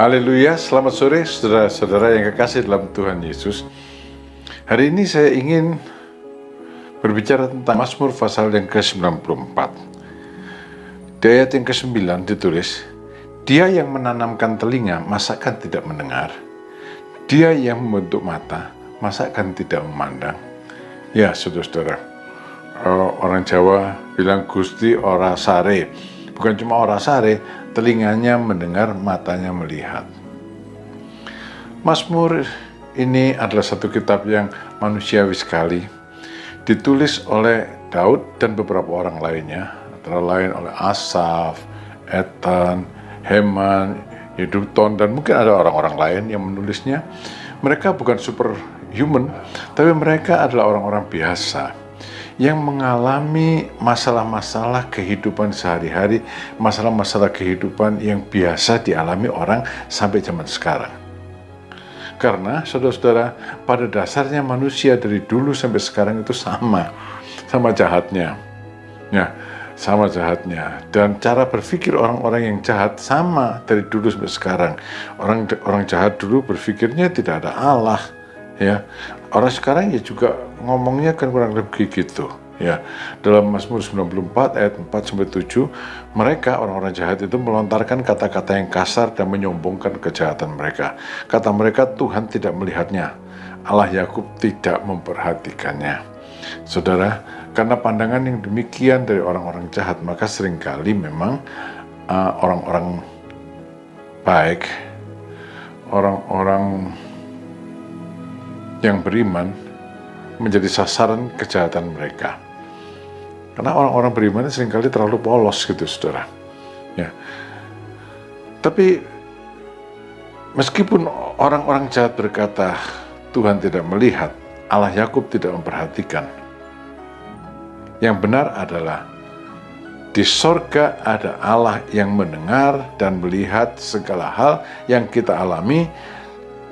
Haleluya, selamat sore saudara-saudara yang kekasih dalam Tuhan Yesus. Hari ini saya ingin berbicara tentang Mazmur pasal yang ke-94. Di ayat yang ke-9 ditulis, Dia yang menanamkan telinga, masakan tidak mendengar? Dia yang membentuk mata, masakan tidak memandang? Ya, saudara-saudara, orang Jawa bilang Gusti ora sare. Bukan cuma ora sare, telinganya mendengar, matanya melihat. Mazmur ini adalah satu kitab yang manusiawi sekali, ditulis oleh Daud dan beberapa orang lainnya, antara lain oleh Asaf, Ethan, Heman, Yedutun, dan mungkin ada orang-orang lain yang menulisnya. Mereka bukan superhuman, tapi mereka adalah orang-orang biasa yang mengalami masalah-masalah kehidupan sehari-hari, masalah-masalah kehidupan yang biasa dialami orang sampai zaman sekarang. Karena saudara-saudara, pada dasarnya manusia dari dulu sampai sekarang itu sama jahatnya. Ya, sama jahatnya. Dan cara berpikir orang-orang yang jahat sama dari dulu sampai sekarang. Orang jahat dulu berpikirnya tidak ada Allah. Ya, orang sekarang ya juga ngomongnya kan kurang lebih gitu. Ya, dalam Mazmur 94 ayat 4-7, mereka orang-orang jahat itu melontarkan kata-kata yang kasar dan menyombongkan kejahatan mereka. Kata mereka, Tuhan tidak melihatnya, Allah Yakub tidak memperhatikannya. Saudara, karena pandangan yang demikian dari orang-orang jahat, maka seringkali memang orang-orang baik, orang-orang yang beriman menjadi sasaran kejahatan mereka. Karena orang-orang beriman seringkali terlalu polos gitu, saudara. Ya. Tapi meskipun orang-orang jahat berkata Tuhan tidak melihat, Allah Yakub tidak memperhatikan, yang benar adalah di sorga ada Allah yang mendengar dan melihat segala hal yang kita alami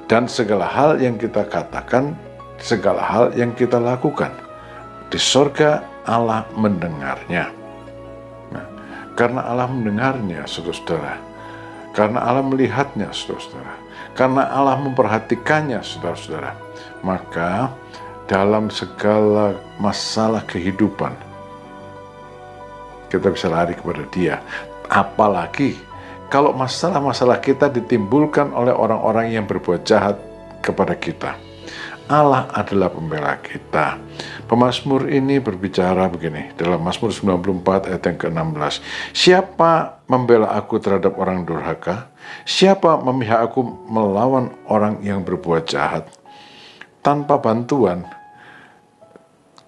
dan segala hal yang kita katakan, segala hal yang kita lakukan. Di sorga Allah mendengarnya. Nah, karena Allah mendengarnya, saudara-saudara, karena Allah melihatnya, saudara-saudara, karena Allah memperhatikannya, saudara-saudara, maka dalam segala masalah kehidupan kita bisa lari kepada Dia. Apalagi kalau masalah-masalah kita ditimbulkan oleh orang-orang yang berbuat jahat kepada kita. Allah adalah pembela kita. Pemazmur ini berbicara begini dalam Mazmur 94 ayat yang ke-16. Siapa membela aku terhadap orang durhaka? Siapa memihak aku melawan orang yang berbuat jahat? Tanpa bantuan,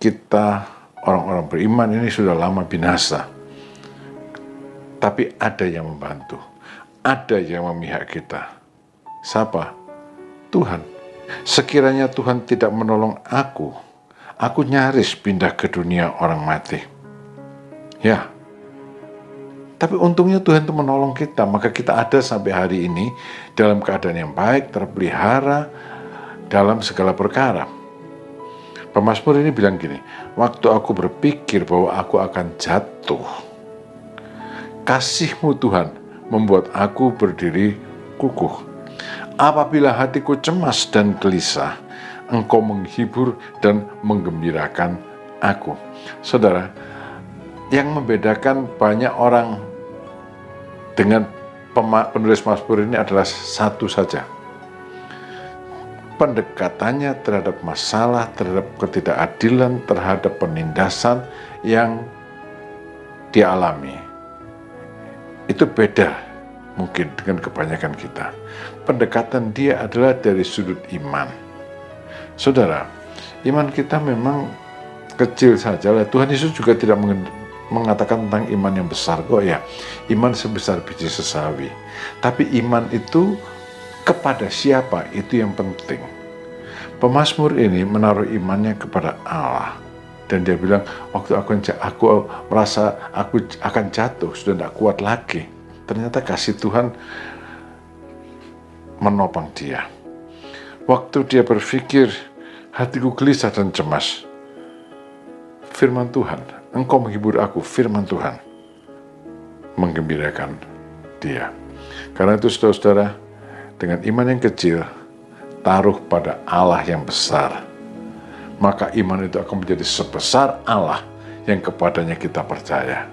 kita orang-orang beriman ini sudah lama binasa. Tapi ada yang membantu. Ada yang memihak kita. Siapa? Tuhan. Sekiranya Tuhan tidak menolong aku nyaris pindah ke dunia orang mati. Ya. Tapi untungnya Tuhan itu menolong kita, maka kita ada sampai hari ini dalam keadaan yang baik, terpelihara dalam segala perkara. Pemazmur ini bilang gini, waktu aku berpikir bahwa aku akan jatuh, kasih-Mu Tuhan membuat aku berdiri kukuh. Apabila hatiku cemas dan gelisah, Engkau menghibur dan menggembirakan aku. Saudara, yang membedakan banyak orang dengan penulis Mazmur ini adalah satu saja. Pendekatannya terhadap masalah, terhadap ketidakadilan, terhadap penindasan yang dia alami. Itu beda mungkin dengan kebanyakan kita. Pendekatan dia adalah dari sudut iman. Saudara, iman kita memang kecil saja. Tuhan Yesus juga tidak mengatakan tentang iman yang besar kok ya. Iman sebesar biji sesawi. Tapi iman itu kepada siapa, itu yang penting. Pemazmur ini menaruh imannya kepada Allah. Dan dia bilang, waktu aku merasa aku akan jatuh, sudah tidak kuat lagi. Ternyata kasih Tuhan menopang dia. Waktu dia berpikir, hatiku gelisah dan cemas, firman Tuhan, Engkau menghibur aku, firman Tuhan menggembirakan dia. Karena itu saudara-saudara, dengan iman yang kecil, taruh pada Allah yang besar. Maka iman itu akan menjadi sebesar Allah yang kepadanya kita percaya.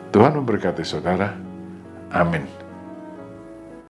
Tuhan memberkati saudara. Amin.